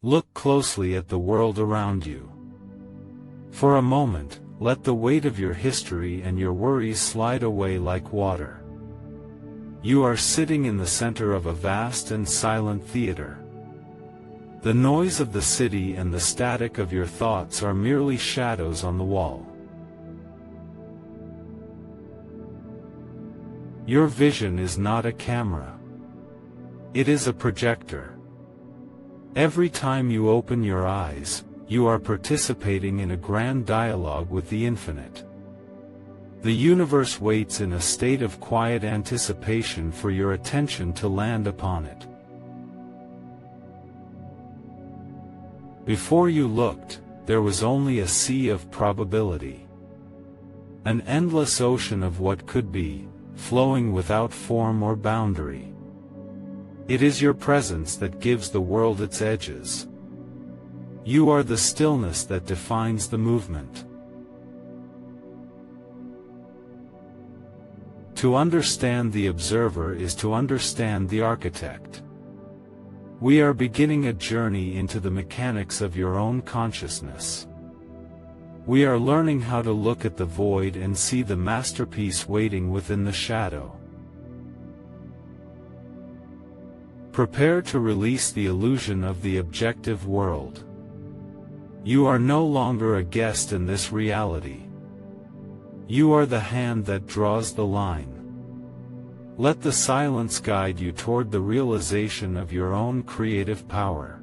Look closely at the world around you. For a moment, let the weight of your history and your worries slide away like water. You are sitting in the center of a vast and silent theater. The noise of the city and the static of your thoughts are merely shadows on the wall. Your vision is not a camera. It is a projector. Every time you open your eyes, you are participating in a grand dialogue with the infinite. The universe waits in a state of quiet anticipation for your attention to land upon it. Before you looked, there was only a sea of probability. An endless ocean of what could be, flowing without form or boundary. It is your presence that gives the world its edges. You are the stillness that defines the movement. To understand the observer is to understand the architect. We are beginning a journey into the mechanics of your own consciousness. We are learning how to look at the void and see the masterpiece waiting within the shadow. Prepare to release the illusion of the objective world. You are no longer a guest in this reality. You are the hand that draws the line. Let the silence guide you toward the realization of your own creative power.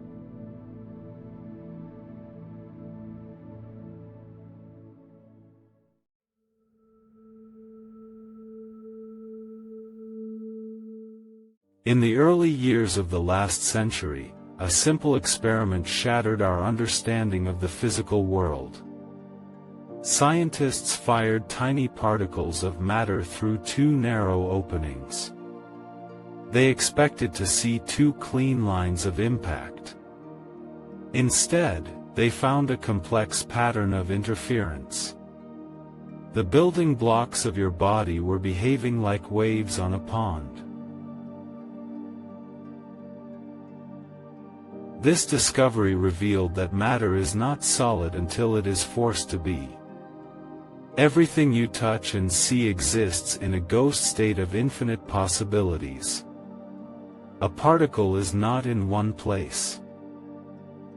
In the early years of the last century, a simple experiment shattered our understanding of the physical world. Scientists fired tiny particles of matter through two narrow openings. They expected to see two clean lines of impact. Instead, they found a complex pattern of interference. The building blocks of your body were behaving like waves on a pond. This discovery revealed that matter is not solid until it is forced to be. Everything you touch and see exists in a ghost state of infinite possibilities. A particle is not in one place.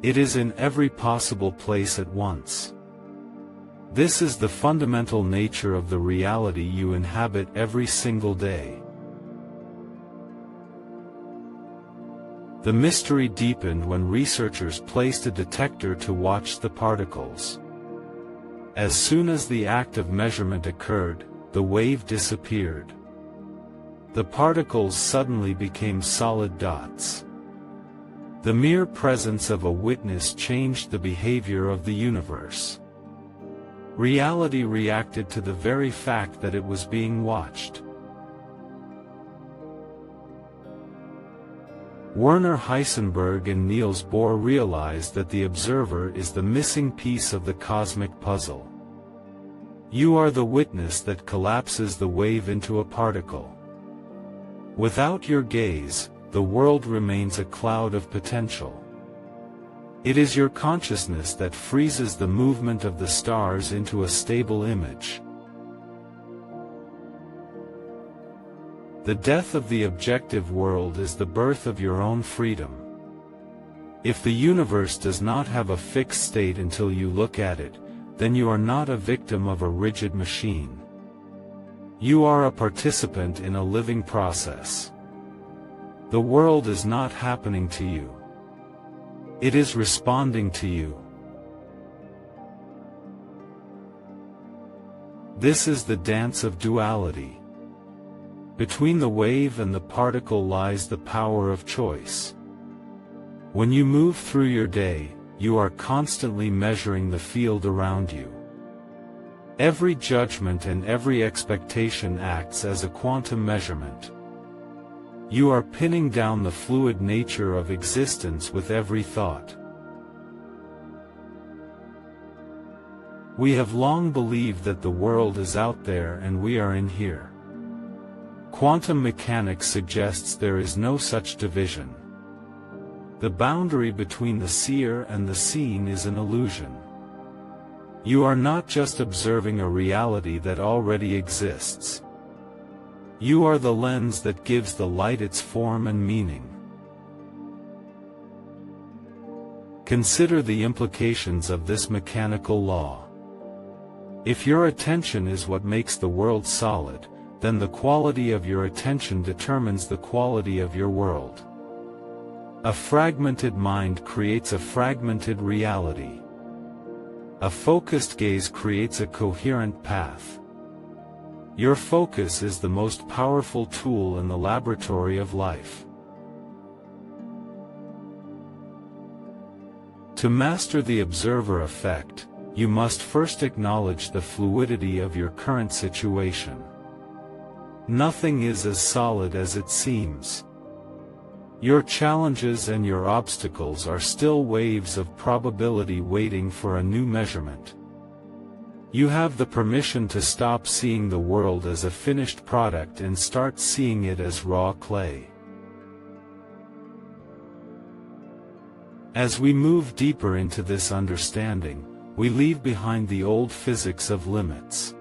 It is in every possible place at once. This is the fundamental nature of the reality you inhabit every single day. The mystery deepened when researchers placed a detector to watch the particles. As soon as the act of measurement occurred, the wave disappeared. The particles suddenly became solid dots. The mere presence of a witness changed the behavior of the universe. Reality reacted to the very fact that it was being watched. Werner Heisenberg and Niels Bohr realized that the observer is the missing piece of the cosmic puzzle. You are the witness that collapses the wave into a particle. Without your gaze, the world remains a cloud of potential. It is your consciousness that freezes the movement of the stars into a stable image. The death of the objective world is the birth of your own freedom. If the universe does not have a fixed state until you look at it, then you are not a victim of a rigid machine. You are a participant in a living process. The world is not happening to you. It is responding to you. This is the dance of duality. Between the wave and the particle lies the power of choice. When you move through your day, you are constantly measuring the field around you. Every judgment and every expectation acts as a quantum measurement. You are pinning down the fluid nature of existence with every thought. We have long believed that the world is out there and we are in here. Quantum mechanics suggests there is no such division. The boundary between the seer and the seen is an illusion. You are not just observing a reality that already exists. You are the lens that gives the light its form and meaning. Consider the implications of this mechanical law. If your attention is what makes the world solid, then the quality of your attention determines the quality of your world. A fragmented mind creates a fragmented reality. A focused gaze creates a coherent path. Your focus is the most powerful tool in the laboratory of life. To master the observer effect, you must first acknowledge the fluidity of your current situation. Nothing is as solid as it seems. Your challenges and your obstacles are still waves of probability waiting for a new measurement. You have the permission to stop seeing the world as a finished product and start seeing it as raw clay. As we move deeper into this understanding, we leave behind the old physics of limits.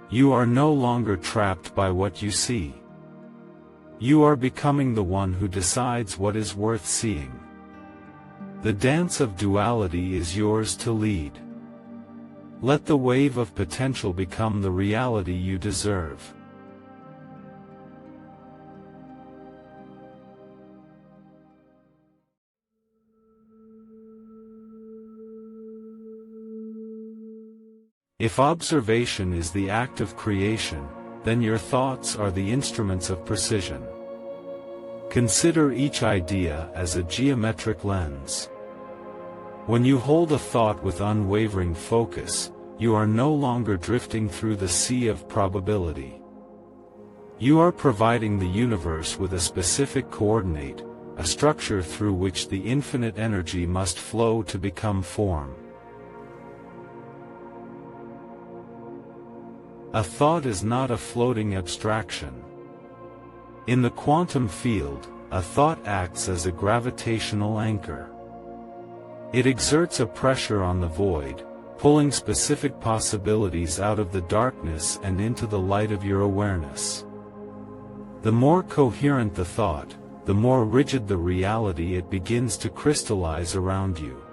You are no longer trapped by what you see. You are becoming the one who decides what is worth seeing. The dance of duality is yours to lead. Let the wave of potential become the reality you deserve. If observation is the act of creation, then your thoughts are the instruments of precision. Consider each idea as a geometric lens. When you hold a thought with unwavering focus, you are no longer drifting through the sea of probability. You are providing the universe with a specific coordinate, a structure through which the infinite energy must flow to become form. A thought is not a floating abstraction. In the quantum field, a thought acts as a gravitational anchor. It exerts a pressure on the void, pulling specific possibilities out of the darkness and into the light of your awareness. The more coherent the thought, the more rigid the reality it begins to crystallize around you.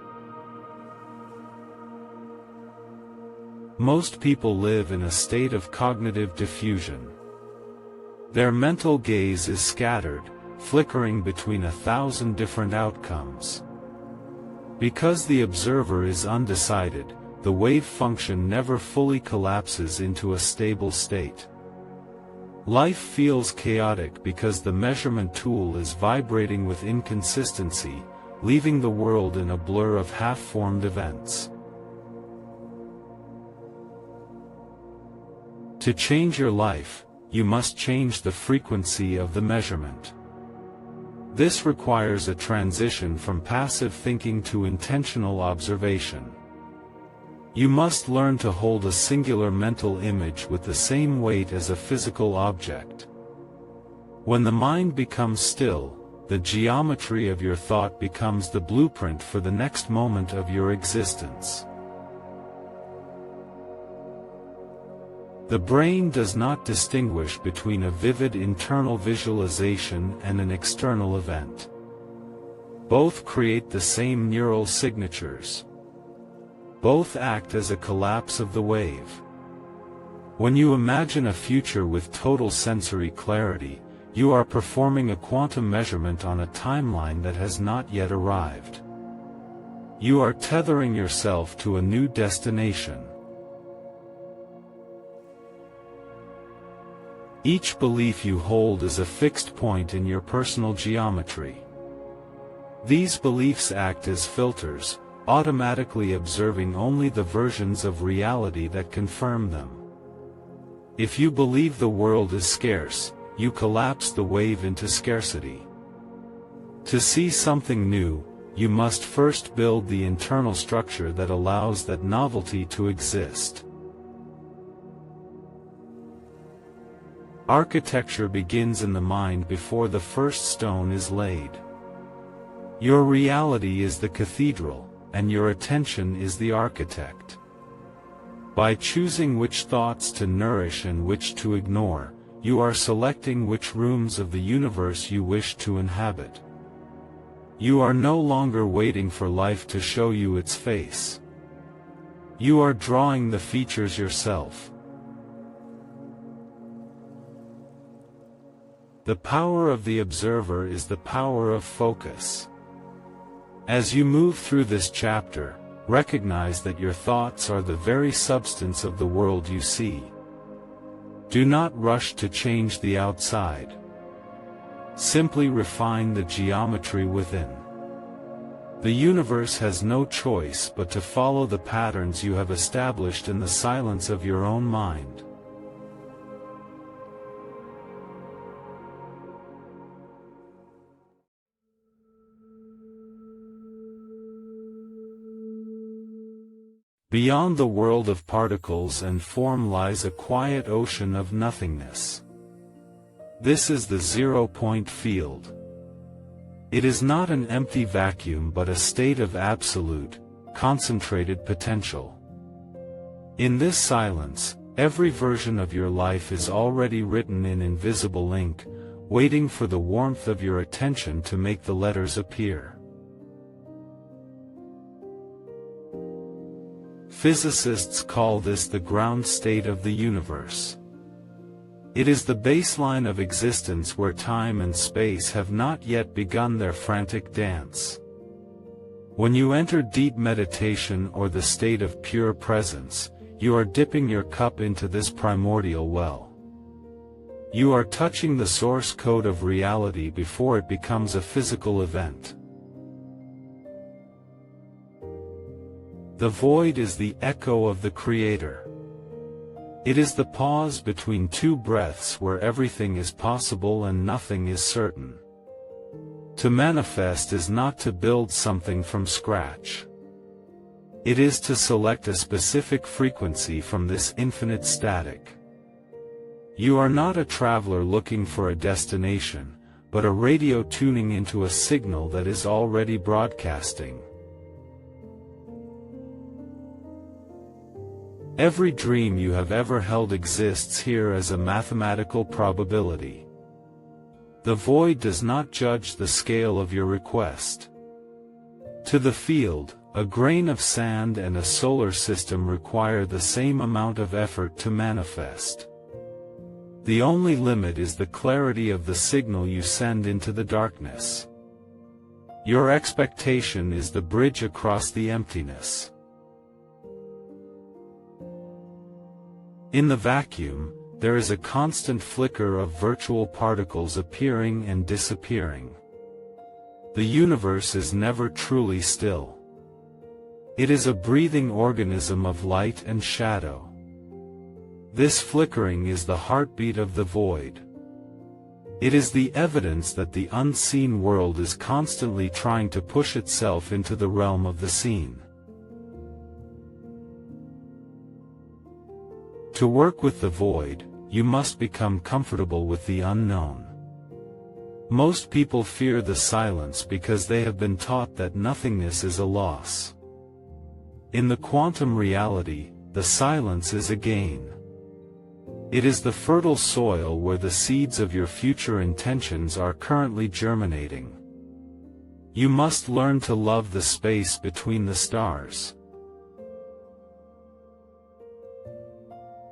Most people live in a state of cognitive diffusion. Their mental gaze is scattered, flickering between 1,000 different outcomes. Because the observer is undecided, the wave function never fully collapses into a stable state. Life feels chaotic because the measurement tool is vibrating with inconsistency, leaving the world in a blur of half-formed events. To change your life, you must change the frequency of the measurement. This requires a transition from passive thinking to intentional observation. You must learn to hold a singular mental image with the same weight as a physical object. When the mind becomes still, the geometry of your thought becomes the blueprint for the next moment of your existence. The brain does not distinguish between a vivid internal visualization and an external event. Both create the same neural signatures. Both act as a collapse of the wave. When you imagine a future with total sensory clarity, you are performing a quantum measurement on a timeline that has not yet arrived. You are tethering yourself to a new destination. Each belief you hold is a fixed point in your personal geometry. These beliefs act as filters, automatically observing only the versions of reality that confirm them. If you believe the world is scarce, you collapse the wave into scarcity. To see something new, you must first build the internal structure that allows that novelty to exist. Architecture begins in the mind before the first stone is laid. Your reality is the cathedral, and your attention is the architect. By choosing which thoughts to nourish and which to ignore, you are selecting which rooms of the universe you wish to inhabit. You are no longer waiting for life to show you its face. You are drawing the features yourself. The power of the observer is the power of focus. As you move through this chapter, recognize that your thoughts are the very substance of the world you see. Do not rush to change the outside. Simply refine the geometry within. The universe has no choice but to follow the patterns you have established in the silence of your own mind. Beyond the world of particles and form lies a quiet ocean of nothingness. This is the zero-point field. It is not an empty vacuum but a state of absolute, concentrated potential. In this silence, every version of your life is already written in invisible ink, waiting for the warmth of your attention to make the letters appear. Physicists call this the ground state of the universe. It is the baseline of existence where time and space have not yet begun their frantic dance. When you enter deep meditation or the state of pure presence, you are dipping your cup into this primordial well. You are touching the source code of reality before it becomes a physical event. The void is the echo of the Creator. It is the pause between two breaths where everything is possible and nothing is certain. To manifest is not to build something from scratch. It is to select a specific frequency from this infinite static. You are not a traveler looking for a destination, but a radio tuning into a signal that is already broadcasting. Every dream you have ever held exists here as a mathematical probability. The void does not judge the scale of your request. To the field, a grain of sand and a solar system require the same amount of effort to manifest. The only limit is the clarity of the signal you send into the darkness. Your expectation is the bridge across the emptiness. In the vacuum, there is a constant flicker of virtual particles appearing and disappearing. The universe is never truly still. It is a breathing organism of light and shadow. This flickering is the heartbeat of the void. It is the evidence that the unseen world is constantly trying to push itself into the realm of the seen. To work with the void, you must become comfortable with the unknown. Most people fear the silence because they have been taught that nothingness is a loss. In the quantum reality, the silence is a gain. It is the fertile soil where the seeds of your future intentions are currently germinating. You must learn to love the space between the stars.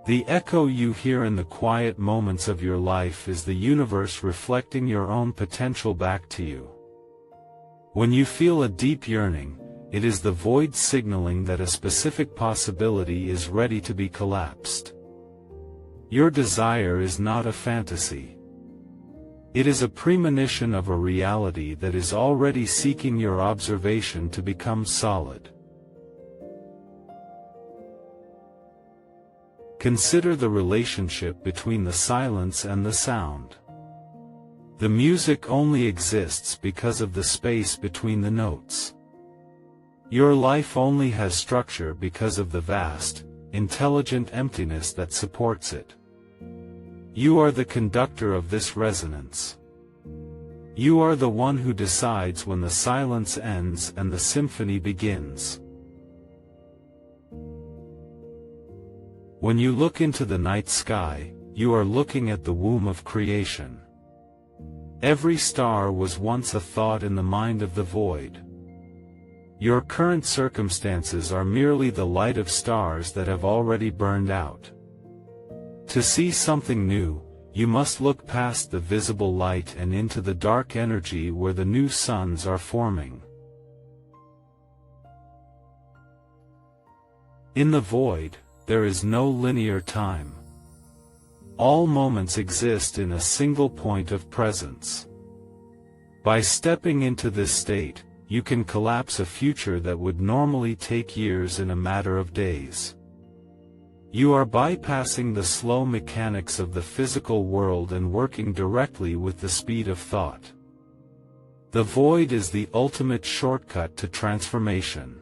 The echo you hear in the quiet moments of your life is the universe reflecting your own potential back to you. When you feel a deep yearning, it is the void signaling that a specific possibility is ready to be collapsed. Your desire is not a fantasy. It is a premonition of a reality that is already seeking your observation to become solid. Consider the relationship between the silence and the sound. The music only exists because of the space between the notes. Your life only has structure because of the vast, intelligent emptiness that supports it. You are the conductor of this resonance. You are the one who decides when the silence ends and the symphony begins. When you look into the night sky, you are looking at the womb of creation. Every star was once a thought in the mind of the void. Your current circumstances are merely the light of stars that have already burned out. To see something new, you must look past the visible light and into the dark energy where the new suns are forming. In the void, there is no linear time. All moments exist in a single point of presence. By stepping into this state, you can collapse a future that would normally take years in a matter of days. You are bypassing the slow mechanics of the physical world and working directly with the speed of thought. The void is the ultimate shortcut to transformation.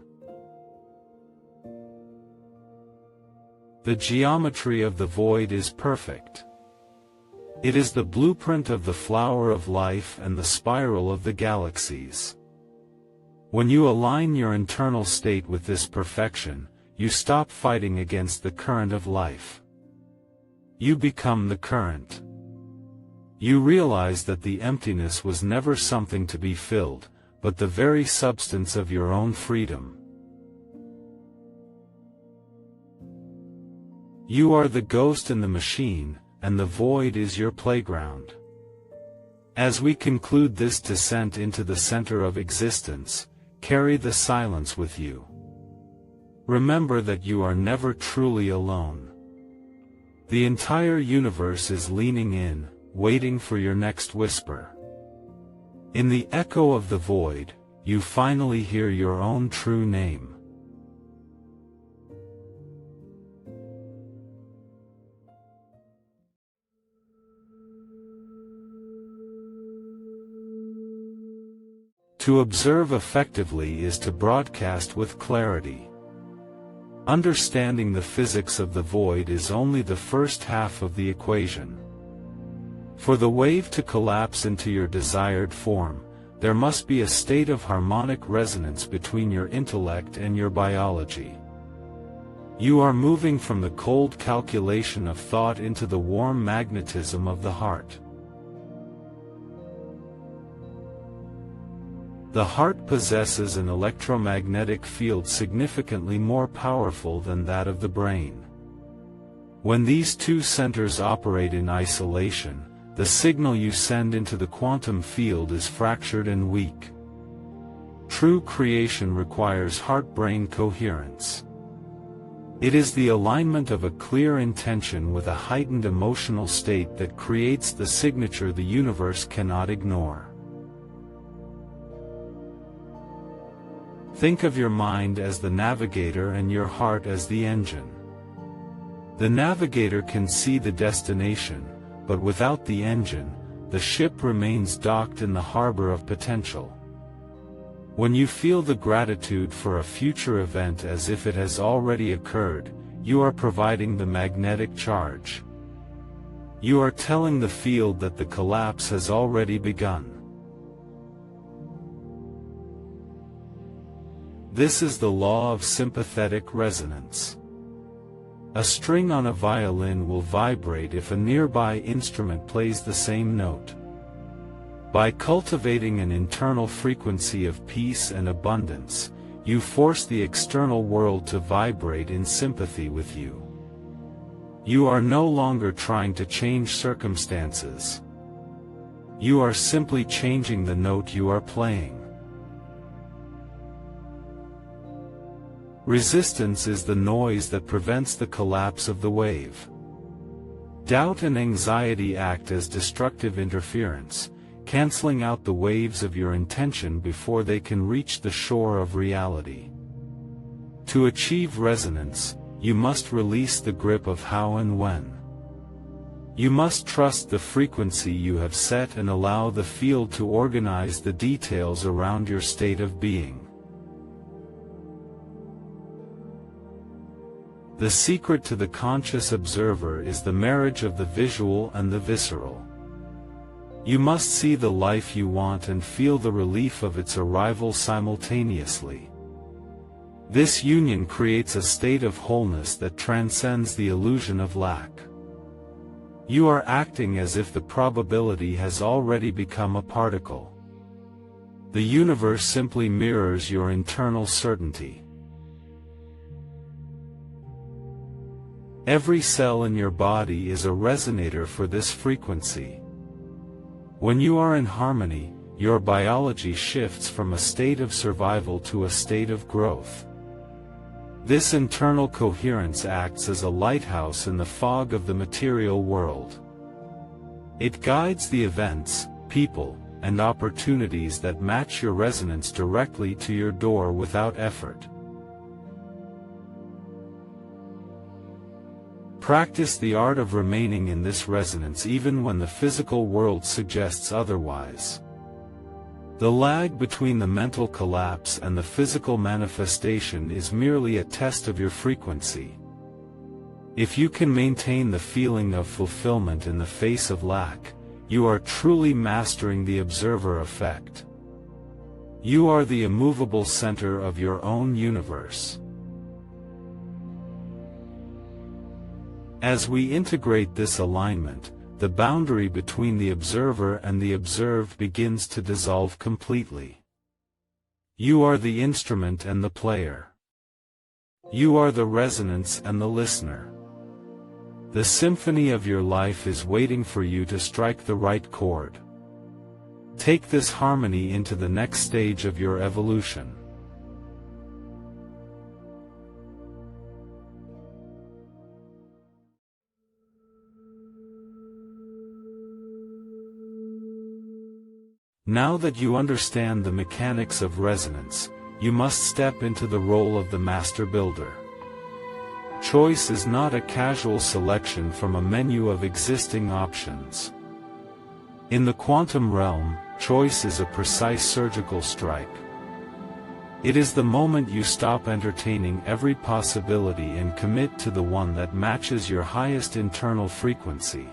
The geometry of the void is perfect. It is the blueprint of the flower of life and the spiral of the galaxies. When you align your internal state with this perfection, you stop fighting against the current of life. You become the current. You realize that the emptiness was never something to be filled, but the very substance of your own freedom. You are the ghost in the machine, and the void is your playground. As we conclude this descent into the center of existence, carry the silence with you. Remember that you are never truly alone. The entire universe is leaning in, waiting for your next whisper. In the echo of the void, you finally hear your own true name. To observe effectively is to broadcast with clarity. Understanding the physics of the void is only the first half of the equation. For the wave to collapse into your desired form, there must be a state of harmonic resonance between your intellect and your biology. You are moving from the cold calculation of thought into the warm magnetism of the heart. The heart possesses an electromagnetic field significantly more powerful than that of the brain. When these two centers operate in isolation, the signal you send into the quantum field is fractured and weak. True creation requires heart-brain coherence. It is the alignment of a clear intention with a heightened emotional state that creates the signature the universe cannot ignore. Think of your mind as the navigator and your heart as the engine. The navigator can see the destination, but without the engine, the ship remains docked in the harbor of potential. When you feel the gratitude for a future event as if it has already occurred, you are providing the magnetic charge. You are telling the field that the collapse has already begun. This is the law of sympathetic resonance. A string on a violin will vibrate if a nearby instrument plays the same note. By cultivating an internal frequency of peace and abundance, you force the external world to vibrate in sympathy with you. You are no longer trying to change circumstances. You are simply changing the note you are playing. Resistance is the noise that prevents the collapse of the wave. Doubt and anxiety act as destructive interference, canceling out the waves of your intention before they can reach the shore of reality. To achieve resonance, you must release the grip of how and when. You must trust the frequency you have set and allow the field to organize the details around your state of being. The secret to the conscious observer is the marriage of the visual and the visceral. You must see the life you want and feel the relief of its arrival simultaneously. This union creates a state of wholeness that transcends the illusion of lack. You are acting as if the probability has already become a particle. The universe simply mirrors your internal certainty. Every cell in your body is a resonator for this frequency. When you are in harmony, your biology shifts from a state of survival to a state of growth. This internal coherence acts as a lighthouse in the fog of the material world. It guides the events, people, and opportunities that match your resonance directly to your door without effort. Practice the art of remaining in this resonance even when the physical world suggests otherwise. The lag between the mental collapse and the physical manifestation is merely a test of your frequency. If you can maintain the feeling of fulfillment in the face of lack, you are truly mastering the observer effect. You are the immovable center of your own universe. As we integrate this alignment, the boundary between the observer and the observed begins to dissolve completely. You are the instrument and the player. You are the resonance and the listener. The symphony of your life is waiting for you to strike the right chord. Take this harmony into the next stage of your evolution. Now that you understand the mechanics of resonance, you must step into the role of the master builder. Choice is not a casual selection from a menu of existing options. In the quantum realm, choice is a precise surgical strike. It is the moment you stop entertaining every possibility and commit to the one that matches your highest internal frequency.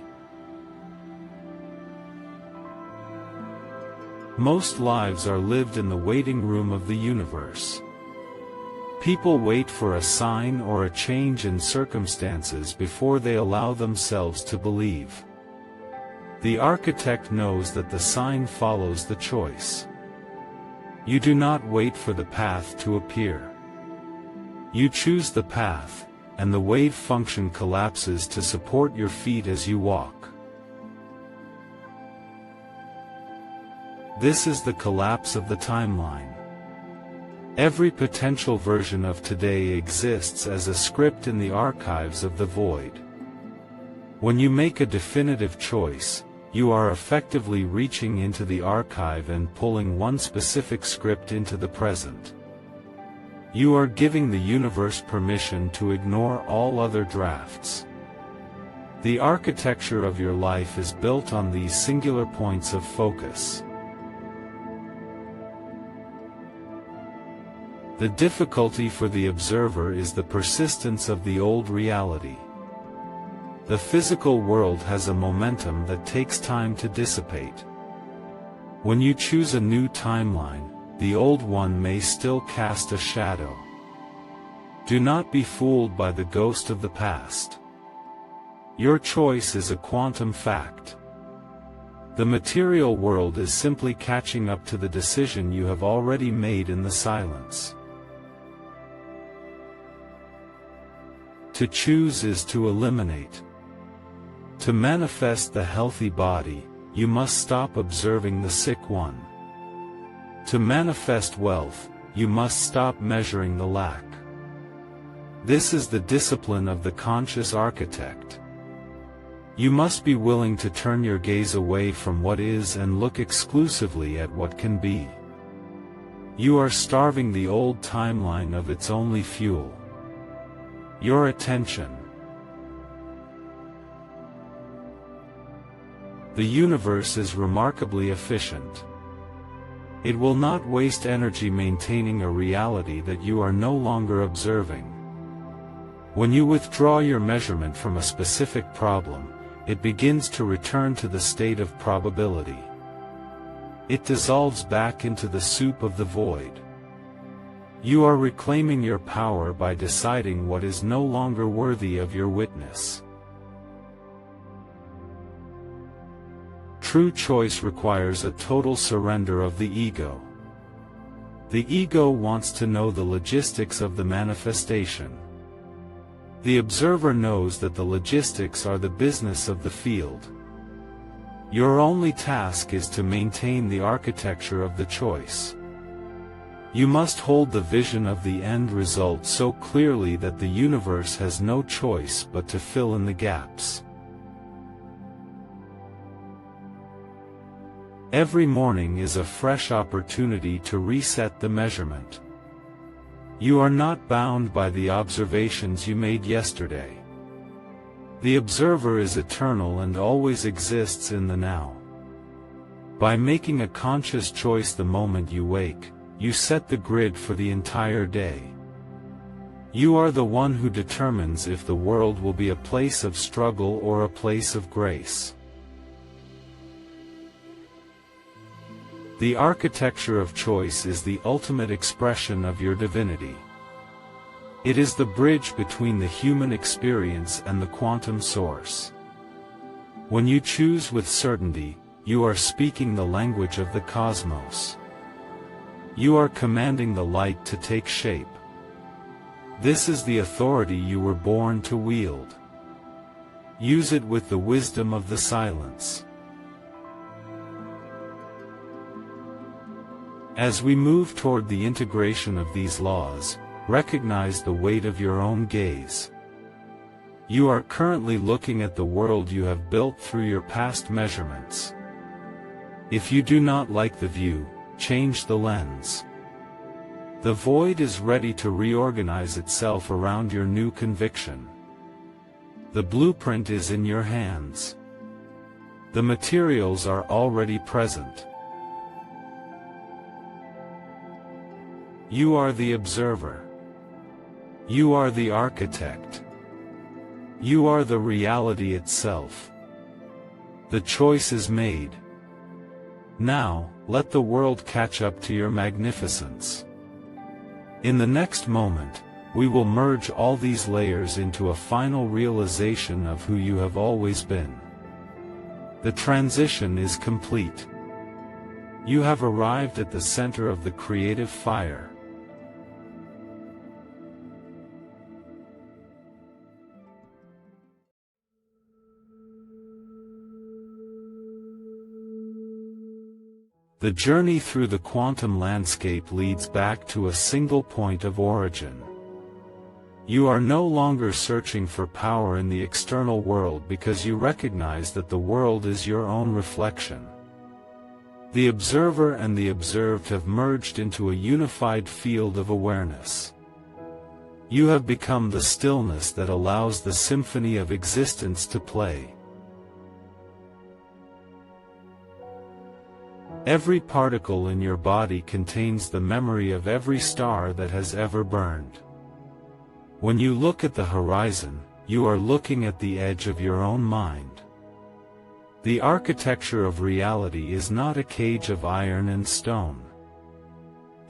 Most lives are lived in the waiting room of the universe. People wait for a sign or a change in circumstances before they allow themselves to believe. The architect knows that the sign follows the choice. You do not wait for the path to appear. You choose the path, and the wave function collapses to support your feet as you walk. This is the collapse of the timeline. Every potential version of today exists as a script in the archives of the void. When you make a definitive choice, you are effectively reaching into the archive and pulling one specific script into the present. You are giving the universe permission to ignore all other drafts. The architecture of your life is built on these singular points of focus. The difficulty for the observer is the persistence of the old reality. The physical world has a momentum that takes time to dissipate. When you choose a new timeline, the old one may still cast a shadow. Do not be fooled by the ghost of the past. Your choice is a quantum fact. The material world is simply catching up to the decision you have already made in the silence. To choose is to eliminate. To manifest the healthy body, you must stop observing the sick one. To manifest wealth, you must stop measuring the lack. This is the discipline of the conscious architect. You must be willing to turn your gaze away from what is and look exclusively at what can be. You are starving the old timeline of its only fuel: your attention. The universe is remarkably efficient. It will not waste energy maintaining a reality that you are no longer observing. When you withdraw your measurement from a specific problem, it begins to return to the state of probability. It dissolves back into the soup of the void. You are reclaiming your power by deciding what is no longer worthy of your witness. True choice requires a total surrender of the ego. The ego wants to know the logistics of the manifestation. The observer knows that the logistics are the business of the field. Your only task is to maintain the architecture of the choice. You must hold the vision of the end result so clearly that the universe has no choice but to fill in the gaps. Every morning is a fresh opportunity to reset the measurement. You are not bound by the observations you made yesterday. The observer is eternal and always exists in the now. By making a conscious choice the moment you wake, you set the grid for the entire day. You are the one who determines if the world will be a place of struggle or a place of grace. The architecture of choice is the ultimate expression of your divinity. It is the bridge between the human experience and the quantum source. When you choose with certainty, you are speaking the language of the cosmos. You are commanding the light to take shape. This is the authority you were born to wield. Use it with the wisdom of the silence. As we move toward the integration of these laws, recognize the weight of your own gaze. You are currently looking at the world you have built through your past measurements. If you do not like the view, change the lens. The void is ready to reorganize itself around your new conviction. The blueprint is in your hands. The materials are already present. You are the observer. You are the architect. You are the reality itself. The choice is made. Now, let the world catch up to your magnificence. In the next moment, we will merge all these layers into a final realization of who you have always been. The transition is complete. You have arrived at the center of the creative fire. The journey through the quantum landscape leads back to a single point of origin. You are no longer searching for power in the external world because you recognize that the world is your own reflection. The observer and the observed have merged into a unified field of awareness. You have become the stillness that allows the symphony of existence to play. Every particle in your body contains the memory of every star that has ever burned. When you look at the horizon, you are looking at the edge of your own mind. The architecture of reality is not a cage of iron and stone.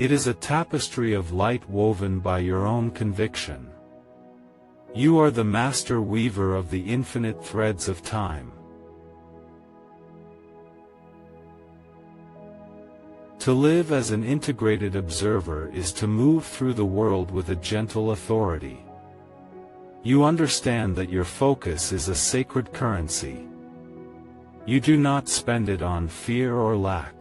It is a tapestry of light woven by your own conviction. You are the master weaver of the infinite threads of time. To live as an integrated observer is to move through the world with a gentle authority. You understand that your focus is a sacred currency. You do not spend it on fear or lack.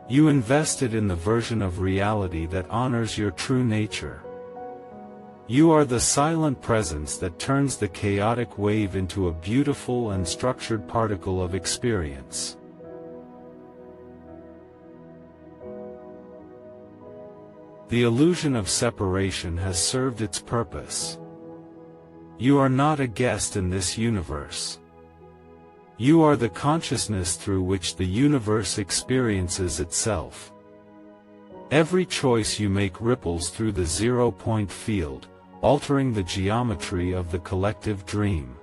You invest it in the version of reality that honors your true nature. You are the silent presence that turns the chaotic wave into a beautiful and structured particle of experience. The illusion of separation has served its purpose. You are not a guest in this universe. You are the consciousness through which the universe experiences itself. Every choice you make ripples through the zero-point field, altering the geometry of the collective dream.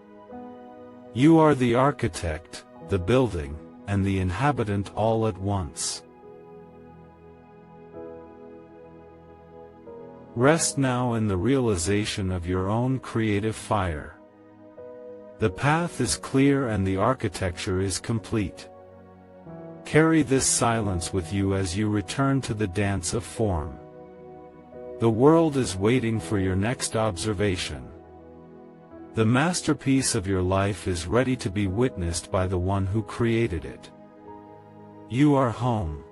You are the architect, the building, and the inhabitant all at once. Rest now in the realization of your own creative fire. The path is clear and the architecture is complete. Carry this silence with you as you return to the dance of form. The world is waiting for your next observation. The masterpiece of your life is ready to be witnessed by the one who created it. You are home.